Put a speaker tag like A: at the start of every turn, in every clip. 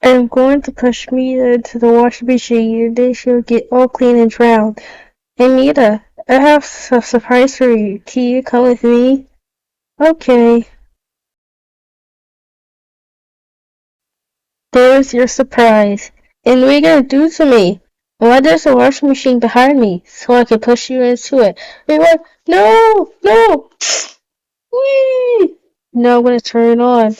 A: I'm going to push Mita into the washing machine and then she'll get all clean and drowned. Hey Mita, I have a surprise for you. Can you come with me? Okay. There's your surprise. And what are you gonna do to me? Why there's a washing machine behind me so I can push you into it? Wait, what? No! No! Whee! Now I'm gonna turn it on.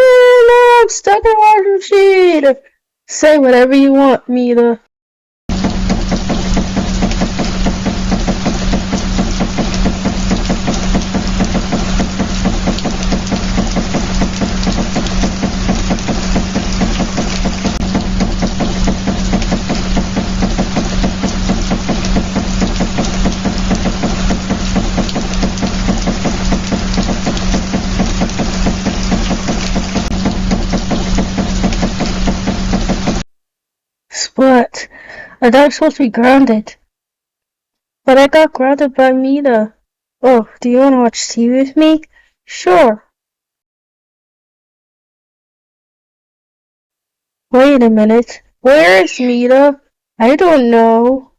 A: No, I'm stuck in a washing machine! Say whatever you want, Mita. Splaat. I thought I was supposed to be grounded. But I got grounded by Mita. Oh, do you want to watch TV with me? Sure. Wait a minute. Where is Mita? I don't know.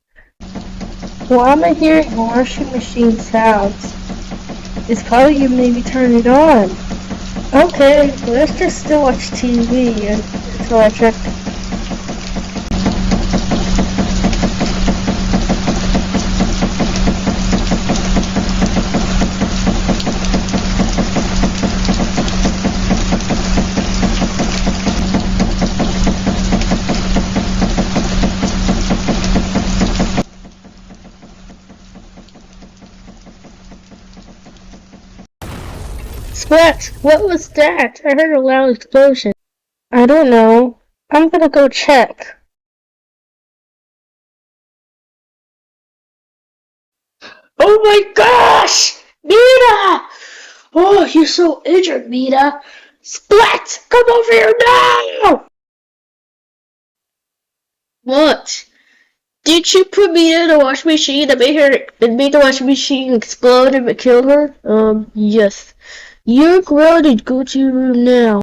A: Why am I hearing washing machine sounds? It's probably you made me turn it on. Okay, let's just still watch TV until I check. Splaat! What was that? I heard a loud explosion. I don't know. I'm gonna go check. Oh my gosh! Mita! Oh, you're so injured, Mita. Splat! Come over here now! What? Did you put Mita in the washing machine that made the washing machine explode and it killed her? Yes. You're grounded. Go to your room now.